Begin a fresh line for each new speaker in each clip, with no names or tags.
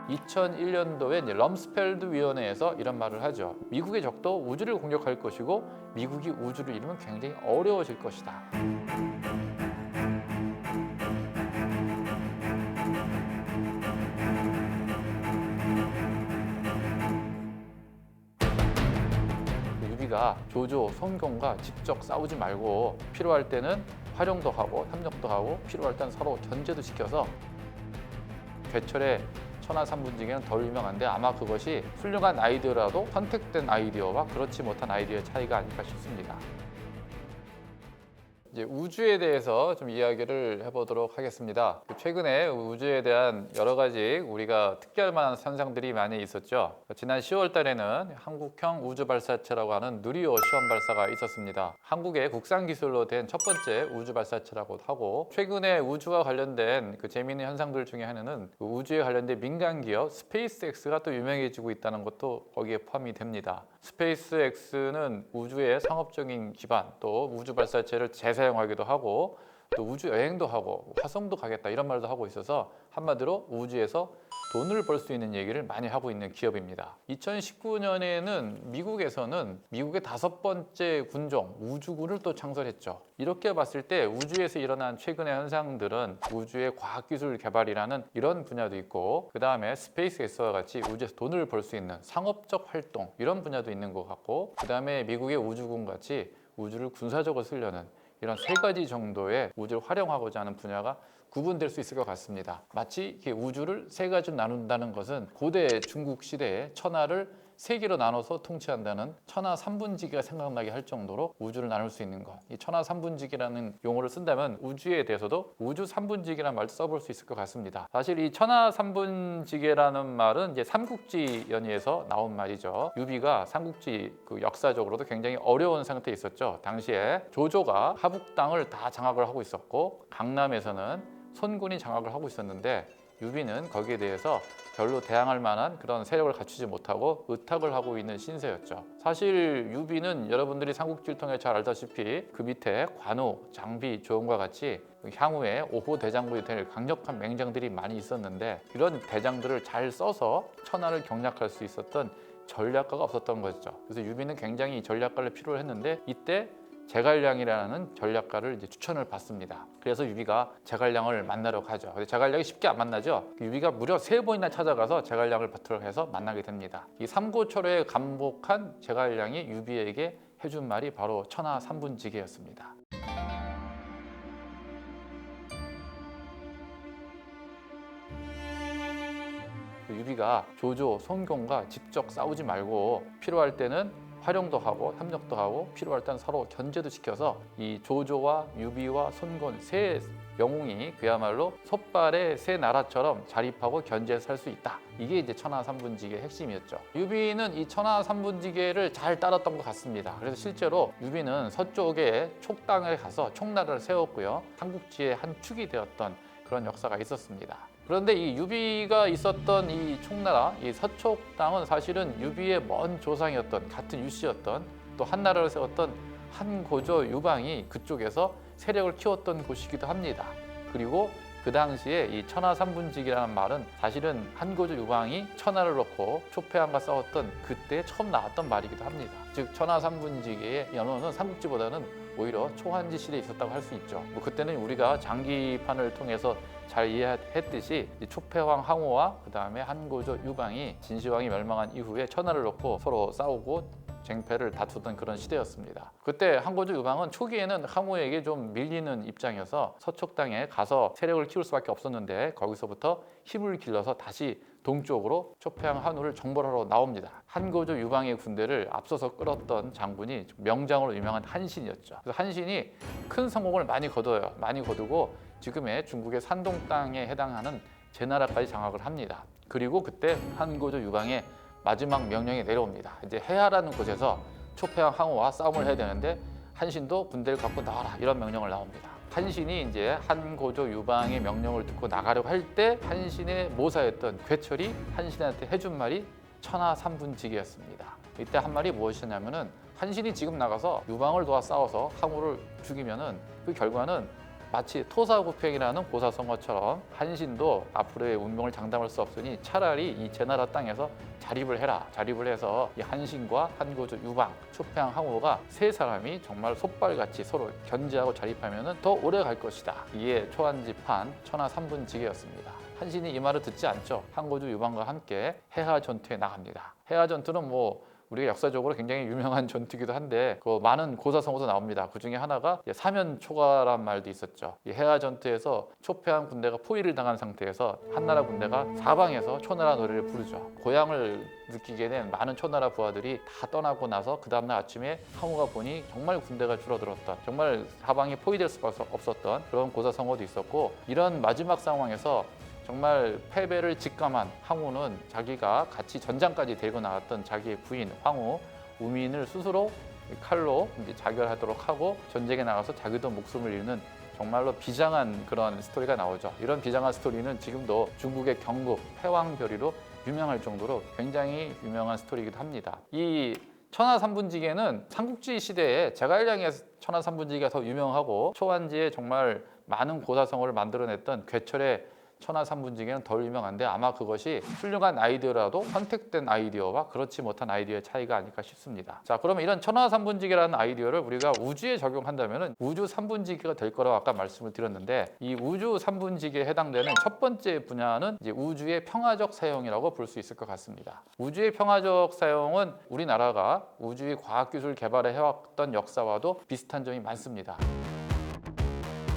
2001년도에 이제 럼스펠드 위원회에서 이런 말을 하죠. 미국의 적도 우주를 공격할 것이고 미국이 우주를 잃으면 굉장히 어려워질 것이다. 유비가 조조, 손권과 직접 싸우지 말고 필요할 때는 활용도 하고 협력도 하고 필요할 때는 서로 견제도 시켜서 괴철의 천하삼분지계는 덜 유명한데 아마 그것이 훌륭한 아이디어라도 선택된 아이디어와 그렇지 못한 아이디어의 차이가 아닐까 싶습니다. 이제 우주에 대해서 좀 이야기를 해보도록 하겠습니다. 최근에 우주에 대한 여러 가지 우리가 특기할 만한 현상들이 많이 있었죠. 지난 10월 달에는 한국형 우주발사체라고 하는 누리호 시험 발사가 있었습니다. 한국의 국산 기술로 된 첫 번째 우주발사체라고 하고, 최근에 우주와 관련된 그 재미있는 현상들 중에 하나는 그 우주에 관련된 민간 기업 스페이스X가 또 유명해지고 있다는 것도 거기에 포함이 됩니다. 스페이스X는 우주의 상업적인 기반, 또 우주 발사체를 재사용하기도 하고 또 우주 여행도 하고 화성도 가겠다 이런 말도 하고 있어서 한마디로 우주에서 돈을 벌 수 있는 얘기를 많이 하고 있는 기업입니다. 2019년에는 미국에서는 미국의 5번째 군종 우주군을 또 창설했죠. 이렇게 봤을 때 우주에서 일어난 최근의 현상들은 우주의 과학기술 개발이라는 이런 분야도 있고, 그 다음에 스페이스X와 같이 우주에서 돈을 벌 수 있는 상업적 활동 이런 분야도 있는 것 같고, 그 다음에 미국의 우주군 같이 우주를 군사적으로 쓰려는 이런 3가지 정도의 우주를 활용하고자 하는 분야가 구분될 수 있을 것 같습니다. 마치 이렇게 우주를 3가지로 나눈다는 것은 고대 중국 시대에 천하를 3개로 나눠서 통치한다는 천하삼분지계가 생각나게 할 정도로 우주를 나눌 수 있는 것. 이 천하삼분지계라는 용어를 쓴다면 우주에 대해서도 우주 삼분지계라는 말도 써볼 수 있을 것 같습니다. 사실 이 천하삼분지계라는 말은 이제 삼국지 연의에서 나온 말이죠. 유비가 삼국지 그 역사적으로도 굉장히 어려운 상태에 있었죠. 당시에 조조가 하북 땅을 다 장악을 하고 있었고 강남에서는 손군이 장악을 하고 있었는데 유비는 거기에 대해서 별로 대항할 만한 그런 세력을 갖추지 못하고 의탁을 하고 있는 신세였죠. 사실 유비는 여러분들이 삼국지를 통해 잘 알다시피 그 밑에 관우, 장비, 조용과 같이 향후에 5호 대장군이 될 강력한 맹장들이 많이 있었는데 이런 대장들을 잘 써서 천하를 경략할 수 있었던 전략가가 없었던 거죠. 그래서 유비는 굉장히 전략가를 필요로 했는데 이때 제갈량이라는 전략가를 이제 추천을 받습니다. 그래서 유비가 제갈량을 만나러 가죠. 근데 제갈량이 쉽게 안 만나죠. 유비가 무려 3번이나 찾아가서 제갈량을 바틀어해서 만나게 됩니다. 이 삼고초려에 감복한 제갈량이 유비에게 해준 말이 바로 천하삼분지계였습니다. 유비가 조조, 손권과 직접 싸우지 말고 필요할 때는 활용도 하고 협력도 하고 필요할 때는 서로 견제도 시켜서 이 조조와 유비와 손권 3영웅이 그야말로 솥발의 3나라처럼 자립하고 견제해서 살 수 있다. 이게 이제 천하삼분지계의 핵심이었죠. 유비는 이 천하삼분지계를 잘 따랐던 것 같습니다. 그래서 실제로 유비는 서쪽의 촉당에 가서 총나라를 세웠고요. 삼국지의 한 축이 되었던 그런 역사가 있었습니다. 그런데 이 유비가 있었던 이 총나라, 이 서촉 땅은 사실은 유비의 먼 조상이었던 같은 유씨였던 또 한나라를 세웠던 한고조 유방이 그쪽에서 세력을 키웠던 곳이기도 합니다. 그리고 그 당시에 이 천하삼분지계라는 말은 사실은 한고조 유방이 천하를 놓고 초패왕과 싸웠던 그때 처음 나왔던 말이기도 합니다. 즉 천하삼분지계의 연호는 삼국지보다는 오히려 초한지 시대에 있었다고 할 수 있죠. 그때는 우리가 장기판을 통해서 잘 이해했듯이 초패왕 항우와 그 다음에 한고조 유방이 진시황이 멸망한 이후에 천하를 놓고 서로 싸우고 쟁패를 다투던 그런 시대였습니다. 그때 한고조 유방은 초기에는 항우에게 좀 밀리는 입장이어서 서촉 땅에 가서 세력을 키울 수밖에 없었는데 거기서부터 힘을 길러서 다시 동쪽으로 초패왕 한우를 정벌하러 나옵니다. 한고조 유방의 군대를 앞서서 끌었던 장군이 명장으로 유명한 한신이었죠. 그래서 한신이 큰 성공을 많이 거둬요. 많이 거두고 지금의 중국의 산동 땅에 해당하는 제나라까지 장악을 합니다. 그리고 그때 한고조 유방의 마지막 명령이 내려옵니다. 이제 해하라는 곳에서 초패왕 항우와 싸움을 해야 되는데 한신도 군대를 갖고 나와라 이런 명령을 나옵니다. 한신이 이제 한고조 유방의 명령을 듣고 나가려고 할 때 한신의 모사였던 괴철이 한신한테 해준 말이 천하삼분지계였습니다. 이때 한 말이 무엇이냐면은 한신이 지금 나가서 유방을 도와 싸워서 항우를 죽이면은 그 결과는 마치 토사구팽이라는 고사성어처럼 한신도 앞으로의 운명을 장담할 수 없으니 차라리 이 제 나라 땅에서 자립을 해라. 자립을 해서 이 한신과 한고조, 유방, 초평, 항우가 세 사람이 정말 솥발같이 서로 견제하고 자립하면 더 오래 갈 것이다. 이게 초안지판 천하삼분지계였습니다. 한신이 이 말을 듣지 않죠. 한고조, 유방과 함께 해하 전투에 나갑니다. 해하 전투는 우리가 역사적으로 굉장히 유명한 전투이기도 한데 그 많은 고사성어도 나옵니다. 그 중에 하나가 사면초가란 말도 있었죠. 이 해하 전투에서 초패한 군대가 포위를 당한 상태에서 한나라 군대가 사방에서 초나라 노래를 부르죠. 고향을 느끼게 된 많은 초나라 부하들이 다 떠나고 나서 그 다음날 아침에 항우가 보니 정말 군대가 줄어들었다. 정말 사방이 포위될 수밖에 없었던 그런 고사성어도 있었고, 이런 마지막 상황에서 정말 패배를 직감한 항우는 자기가 같이 전장까지 데리고 나갔던 자기의 부인 황후 우민을 스스로 칼로 이제 자결하도록 하고 전쟁에 나가서 자기도 목숨을 잃는 정말로 비장한 그런 스토리가 나오죠. 이런 비장한 스토리는 지금도 중국의 경국 패왕별이로 유명할 정도로 굉장히 유명한 스토리이기도 합니다. 이 천하삼분지계는 삼국지 시대에 제갈량의 천하삼분지계가 더 유명하고 초안지에 정말 많은 고사성어를 만들어냈던 괴철의 천하삼분지계는 덜 유명한데, 아마 그것이 훌륭한 아이디어라도 선택된 아이디어와 그렇지 못한 아이디어의 차이가 아닐까 싶습니다. 자, 그러면 이런 천하삼분지계라는 아이디어를 우리가 우주에 적용한다면 우주 삼분지계가 될 거라고 아까 말씀을 드렸는데, 이 우주 삼분지계에 해당되는 첫 번째 분야는 이제 우주의 평화적 사용이라고 볼 수 있을 것 같습니다. 우주의 평화적 사용은 우리나라가 우주의 과학기술 개발을 해왔던 역사와도 비슷한 점이 많습니다.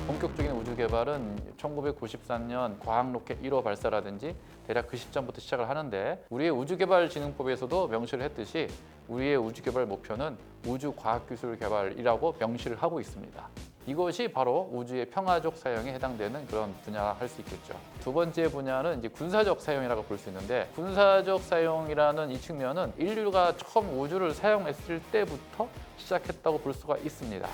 본격적인 우주 개발은 1993년 과학로켓 1호 발사라든지 대략 그 시점부터 시작을 하는데, 우리의 우주개발진흥법에서도 명시를 했듯이 우리의 우주개발 목표는 우주과학기술 개발이라고 명시를 하고 있습니다. 이것이 바로 우주의 평화적 사용에 해당되는 그런 분야라 할 수 있겠죠. 두 번째 분야는 이제 군사적 사용이라고 볼 수 있는데, 군사적 사용이라는 이 측면은 인류가 처음 우주를 사용했을 때부터 시작했다고 볼 수가 있습니다.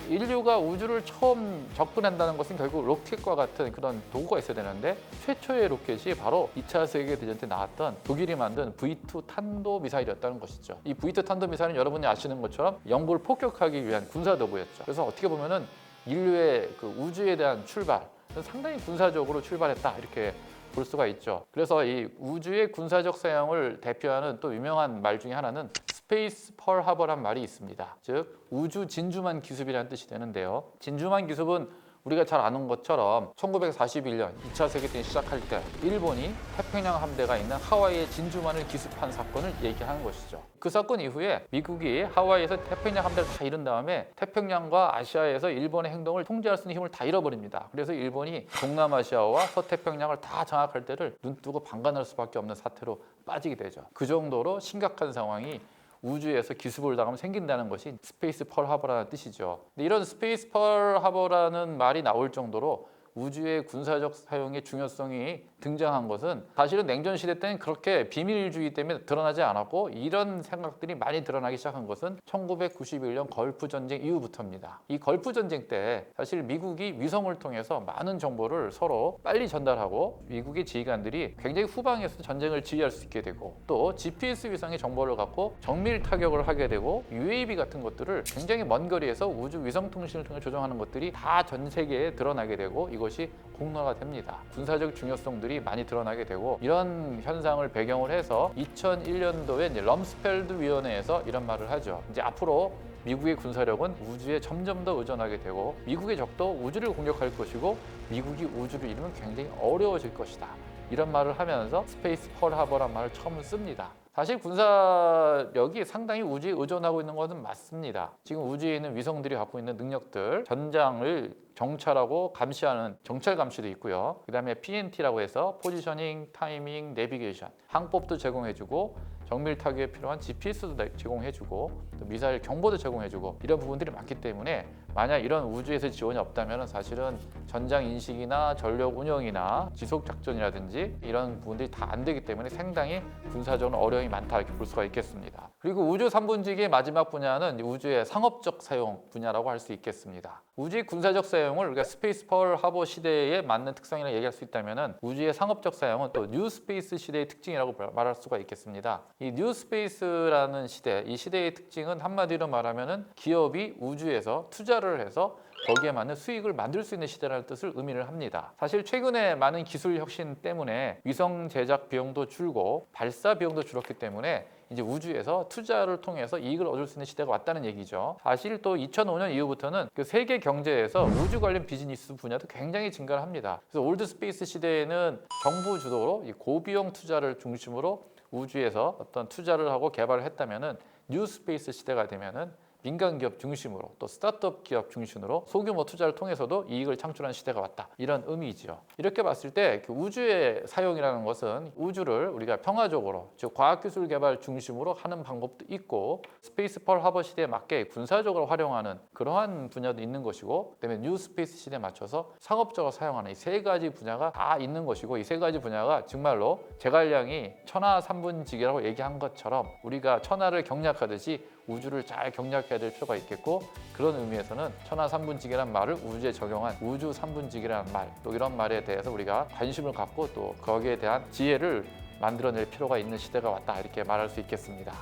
인류가 우주를 처음 접근한다는 것은 결국 로켓과 같은 그런 도구가 있어야 되는데, 최초의 로켓이 바로 2차 세계대전 때 나왔던 독일이 만든 V2 탄도미사일이었다는 것이죠. 이 V2 탄도미사일은 여러분이 아시는 것처럼 영국을 폭격하기 위한 군사 도구였죠. 그래서 어떻게 보면은 인류의 그 우주에 대한 출발, 상당히 군사적으로 출발했다 이렇게 볼 수가 있죠. 그래서 이 우주의 군사적 사용을 대표하는 또 유명한 말 중에 하나는 스페이스 펄 하버란 말이 있습니다. 즉 우주 진주만 기습이라는 뜻이 되는데요. 진주만 기습은 우리가 잘 아는 것처럼 1941년 2차 세계대전이 시작할 때 일본이 태평양 함대가 있는 하와이의 진주만을 기습한 사건을 얘기하는 것이죠. 그 사건 이후에 미국이 하와이에서 태평양 함대를 다 잃은 다음에 태평양과 아시아에서 일본의 행동을 통제할 수 있는 힘을 다 잃어버립니다. 그래서 일본이 동남아시아와 서태평양을 다 장악할 때를 눈뜨고 방관할 수밖에 없는 사태로 빠지게 되죠. 그 정도로 심각한 상황이 우주에서 기습을 당하면 생긴다는 것이 스페이스 펄 하버라는 뜻이죠. 근데 이런 스페이스 펄 하버라는 말이 나올 정도로 우주의 군사적 사용의 중요성이 등장한 것은 사실은 냉전 시대 때는 그렇게 비밀주의 때문에 드러나지 않았고, 이런 생각들이 많이 드러나기 시작한 것은 1991년 걸프 전쟁 이후부터입니다. 이 걸프 전쟁 때 사실 미국이 위성을 통해서 많은 정보를 서로 빨리 전달하고, 미국의 지휘관들이 굉장히 후방에서 전쟁을 지휘할 수 있게 되고, 또 GPS 위성의 정보를 갖고 정밀 타격을 하게 되고, UAV 같은 것들을 굉장히 먼 거리에서 우주 위성 통신을 통해 조정하는 것들이 다 전 세계에 드러나게 되고, 이것이 공론화가 됩니다. 군사적 중요성들이 많이 드러나게 되고, 이런 현상을 배경을 해서 2001년도에 이제 럼스펠드 위원회에서 이런 말을 하죠. 이제 앞으로 미국의 군사력은 우주에 점점 더 의존하게 되고, 미국의 적도 우주를 공격할 것이고, 미국이 우주를 잃으면 굉장히 어려워질 것이다. 이런 말을 하면서 스페이스 펄 하버란 말을 처음 씁니다. 사실 군사력이 상당히 우주에 의존하고 있는 것은 맞습니다. 지금 우주에 있는 위성들이 갖고 있는 능력들, 전장을 정찰하고 감시하는 정찰 감시도 있고요. 그 다음에 PNT라고 해서 포지셔닝, 타이밍, 내비게이션, 항법도 제공해주고, 정밀 타격에 필요한 GPS도 제공해주고, 또 미사일 정보도 제공해주고, 이런 부분들이 많기 때문에 만약 이런 우주에서 지원이 없다면 사실은 전장 인식이나 전력 운영이나 지속 작전이라든지 이런 부분들이 다 안 되기 때문에 상당히 군사적으로 어려움이 많다 이렇게 볼 수가 있겠습니다. 그리고 우주 3분지기의 마지막 분야는 우주의 상업적 사용 분야라고 할 수 있겠습니다. 우주의 군사적 사용을 우리가 스페이스 펄 하버 시대에 맞는 특성이라고 얘기할 수 있다면은 우주의 상업적 사용은 또 뉴 스페이스 시대의 특징이라고 말할 수가 있겠습니다. 이 뉴 스페이스라는 시대, 이 시대의 특징은 한마디로 말하면은 기업이 우주에서 투자를 해서 거기에 맞는 수익을 만들 수 있는 시대라는 뜻을 의미를 합니다. 사실 최근에 많은 기술 혁신 때문에 위성 제작 비용도 줄고 발사 비용도 줄었기 때문에 이제 우주에서 투자를 통해서 이익을 얻을 수 있는 시대가 왔다는 얘기죠. 사실 또 2005년 이후부터는 그 세계 경제에서 우주 관련 비즈니스 분야도 굉장히 증가를 합니다. 그래서 올드 스페이스 시대에는 정부 주도로 이 고비용 투자를 중심으로 우주에서 어떤 투자를 하고 개발을 했다면은 뉴 스페이스 시대가 되면은 민간 기업 중심으로 또 스타트업 기업 중심으로 소규모 투자를 통해서도 이익을 창출하는 시대가 왔다. 이런 의미죠. 이렇게 봤을 때 그 우주의 사용이라는 것은 우주를 우리가 평화적으로 즉 과학기술 개발 중심으로 하는 방법도 있고 스페이스 펄 하버 시대에 맞게 군사적으로 활용하는 그러한 분야도 있는 것이고 그다음에 뉴 스페이스 시대에 맞춰서 상업적으로 사용하는 이 세 가지 분야가 다 있는 것이고 이 세 가지 분야가 정말로 제갈량이 천하삼분지기라고 얘기한 것처럼 우리가 천하를 경략하듯이 우주를 잘 경략해야 될 필요가 있겠고 그런 의미에서는 천하삼분지기라는 말을 우주에 적용한 우주삼분지기라는 말 또 이런 말에 대해서 우리가 관심을 갖고 또 거기에 대한 지혜를 만들어낼 필요가 있는 시대가 왔다 이렇게 말할 수 있겠습니다.